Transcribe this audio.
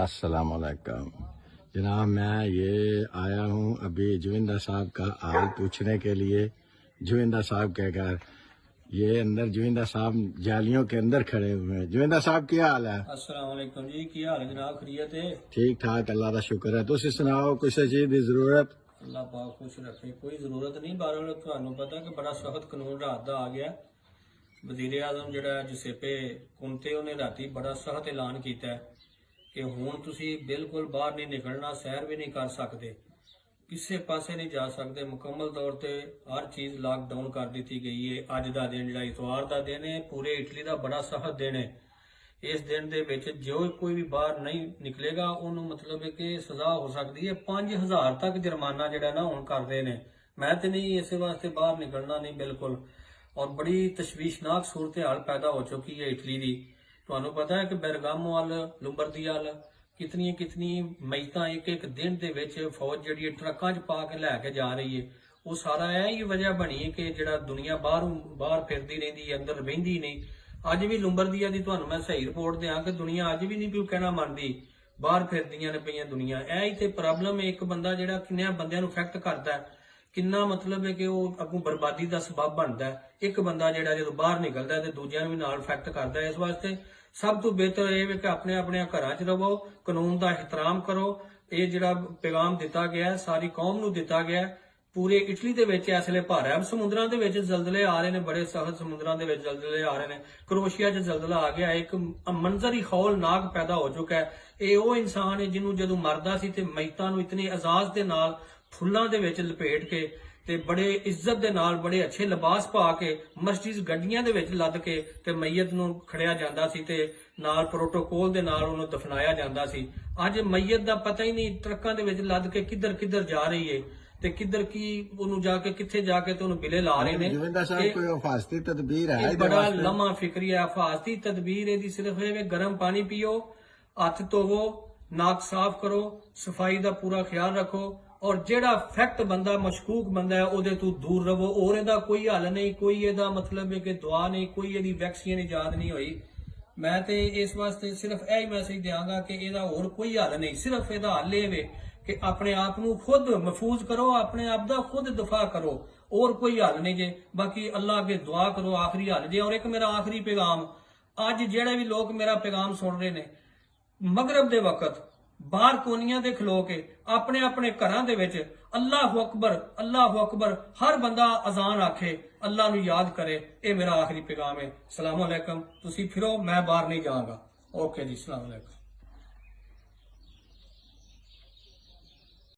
अस्सलाम वालेकुम जनाब, मैं ये आया हूँ अभी जुविंदा साहब का हाल पूछने के लिए। जुविंदा साहब के घर, ये अंदर जुविंदा साहब जालियों के अंदर खड़े हुए हैं। जुविंदा साहब क्या हाल है? अस्सलाम वालेकुम जी, की हाल है जनाब? खैरियत है? ठीक ठाक, अल्लाह का शुक्र है। तुसी सुनाओ, किसी चीज की जरूरत? अल्लाह पाक खुश रखे। कोई जरूरत नहीं, बार ਤੁਹਾਨੂੰ पता कि बड़ा सख्त कानून रात का आ गया। वजीर आजम ਜਿਹੜਾ ਜੁਸੇਪੇ ਕੁੰਤੇ ਉਹਨੇ ਰਾਤੀ बड़ा सख्त ऐलान किया कि ਹੁਣ ਤੁਸੀਂ ਬਿਲਕੁਲ ਬਾਹਰ नहीं निकलना, सैर भी नहीं कर सकते, ਕਿਸੇ ਪਾਸੇ नहीं जा सकते। मुकम्मल तौर पर हर चीज़ लॉकडाउन कर दी गई है। अज का दिन ਜਿਹੜਾ इतवार का दिन है, पूरे इटली का बड़ा सख्त दिन है। इस दिन ਦੇ ਵਿੱਚ जो कोई भी बाहर नहीं निकलेगा ਉਹਨੂੰ मतलब है कि सज़ा हो सकती है 5000 तक जुर्माना ਜਿਹੜਾ ना ਹੁਣ ਕਰਦੇ ਨੇ। मैं तो नहीं इस वास्ते बाहर निकलना नहीं बिल्कुल। और बड़ी तशवीशनाक सूरत हाल पैदा हो चुकी है इटली की। ਤੁਹਾਨੂੰ पता है कि बेरगामो वाल, लुंबरदी वाल कितनी मईतां एक एक दिन ਦੇ ਵਿੱਚ फौज ਜਿਹੜੀ ट्रकों 'ਚ ਪਾ ਕੇ ਲੈ ਕੇ जा रही है। वो सारा यही वजह बनी है कि ਜਿਹੜਾ दुनिया बाहर फिरदी रहती है, अंदर बहिंदी नहीं। ਅੱਜ ਵੀ ਲੁੰਬਰਦੀਆ ਦੀ ਤੁਹਾਨੂੰ ਮੈਂ ਸਹੀ ਰਿਪੋਰਟ ਦਿਆਂ ਕਿ ਦੁਨੀਆ ਅੱਜ ਵੀ ਨਹੀਂ ਪਿਓ ਕਹਿਣਾ ਮੰਨਦੀ, ਬਾਹਰ ਫਿਰਦੀਆਂ ਨੇ ਪਈਆਂ ਦੁਨੀਆ। ਇਹ ਹੀ ਤੇ ਪ੍ਰੋਬਲਮ ਹੈ। ਇੱਕ ਬੰਦਾ ਜਿਹੜਾ ਕਿੰਨਿਆਂ ਬੰਦਿਆਂ ਨੂੰ ਇਫੈਕਟ ਕਰਦਾ ਹੈ, ਕਿੰਨਾ मतलब है कि ਉਹ ਅੱਗੋਂ ਬਰਬਾਦੀ ਦਾ ਸਬਬ ਬਣਦਾ ਹੈ। ਇੱਕ ਬੰਦਾ ਜਿਹੜਾ ਜਦੋਂ ਬਾਹਰ ਨਿਕਲਦਾ ਤੇ ਦੂਜਿਆਂ ਨੂੰ ਵੀ ਨਾਲ ਇਫੈਕਟ ਕਰਦਾ ਹੈ। ਇਸ ਵਾਸਤੇ ਸਭ ਤੋਂ ਬਿਹਤਰ ਇਹ ਹੈ ਕਿ ਆਪਣੇ ਆਪਣੇ ਘਰਾਂ 'ਚ ਰਹੋ, ਕਾਨੂੰਨ ਦਾ ਇਹਤਰਾਮ ਕਰੋ। ਇਹ ਜਿਹੜਾ ਪੈਗਾਮ ਦਿੱਤਾ ਗਿਆ ਸਾਰੀ ਕੌਮ ਨੂੰ ਦਿੱਤਾ ਗਿਆ। पूरे इटली ਦੇ ਵਿੱਚ ਇਸ ਵੇਲੇ ਭਾਰਾ ਹੈ। ਸਮੁੰਦਰਾਂ ਦੇ ਵਿੱਚ ਜ਼ਲਜ਼ਲੇ ਆ ਰਹੇ ਨੇ, ਬੜੇ ਸਖਤ ਸਮੁੰਦਰਾਂ ਦੇ ਵਿੱਚ ਜ਼ਲਜ਼ਲੇ ਆ ਰਹੇ ਨੇ। ਕਰੋਸ਼ੀਆ 'ਚ ਜ਼ਲਜ਼ਲਾ ਆ ਗਿਆ, ਇੱਕ ਮੰਜ਼ਰ ਹੀ ਖੌਲਨਾਕ ਪੈਦਾ ਹੋ ਚੁੱਕਾ ਹੈ। ਇਹ ਉਹ ਇਨਸਾਨ ਹੈ ਜਿਹਨੂੰ ਜਦੋਂ ਮਰਦਾ ਸੀ ਤੇ ਮਈਤਾਂ ਨੂੰ ਇਤਨੇ ਅਜ਼ਾਜ਼ ਦੇ ਨਾਲ ਫੁੱਲਾਂ ਦੇ ਵਿੱਚ ਲਪੇਟ ਕੇ ਤੇ ਬੜੇ ਇੱਜ਼ਤ ਦੇ ਨਾਲ ਬੜੇ ਅੱਛੇ ਲਿਬਾਸ ਪਾ ਕੇ ਮਸਜਿਦ ਗੱਡੀਆਂ ਦੇ ਵਿੱਚ ਲੱਦ ਕੇ ਤੇ ਮਈਤ ਨੂੰ ਖੜਿਆ ਜਾਂਦਾ ਸੀ ਤੇ ਨਾਲ ਪ੍ਰੋਟੋਕੋਲ ਦੇ ਨਾਲ ਉਹਨੂੰ ਦਫਨਾਇਆ ਜਾਂਦਾ ਸੀ। ਅੱਜ ਮਈਤ ਦਾ ਪਤਾ ਹੀ ਨਹੀਂ ਟਰੱਕਾਂ ਦੇ ਵਿੱਚ ਲੱਦ ਕੇ ਕਿੱਧਰ ਜਾ ਰਹੀ ਹੈ ਤੇ ਕਿੱਧਰ ਕੀ ਉਹਨੂੰ ਜਾ ਕੇ ਕਿੱਥੇ ਜਾ ਕੇ ਤੇ ਉਹਨੂੰ ਬਿਲੇ ਲਾ ਰਹੇ ਨੇ। जुविंदा साहब कोई हिफाजती तदबीर है? बड़ा लम्हा फिक्री है। हिफाजती तदबीर ਇਹਦੀ ਸਿਰਫ ਇਹ ਗਰਮ ਪਾਣੀ ਪੀਓ, ਹੱਥ ਧੋਵੋ, नाक साफ करो, सफाई का पूरा ख्याल रखो। और ਜਿਹੜਾ ਫੈਕਟ ਬੰਦਾ ਮਸ਼ਕੂਕ ਬੰਦਾ ਹੈ ਉਹਦੇ ਤੋਂ ਦੂਰ ਰਹੋ। और ਇਹਦਾ ਕੋਈ ਹੱਲ ਨਹੀਂ, ਕੋਈ ਇਹਦਾ मतलब है कि दुआ नहीं, कोई ਇਹਦੀ ਵੈਕਸੀਨ ਇਜਾਦ ਨਹੀਂ ਹੋਈ। मैं ਤੇ ਇਸ ਵਾਸਤੇ ਸਿਰਫ ਇਹ ਹੀ ਮੈਸੇਜ ਦਿਆਂਗਾ ਕਿ ਇਹਦਾ ਹੋਰ ਕੋਈ ਹੱਲ ਨਹੀਂ। ਸਿਰਫ ਇਹਦਾ ਹੱਲ ਇਹ ਵੇ कि अपने आप को खुद महफूज करो, अपने आप का खुद दफा करो, और कोई हल नहीं जे। बाकी अल्लाह अगे दुआ करो, आखिरी हल जे। और एक मेरा आखिरी पैगाम, अज जेड़े भी लोग मेरा पैगाम सुन रहे ने, मगरब दे वक्त बाहर कोनियां दे खलो के अपने अपने घरां दे विच अल्लाहु अकबर हर बंदा अजान आखे, अल्लाह नू याद करे। ये मेरा आखिरी पैगाम है। सलाम अलैकुम। तुसी फिरो, मैं बाहर नहीं जाऊंगा। ओके जी, सलाम अलैकुम।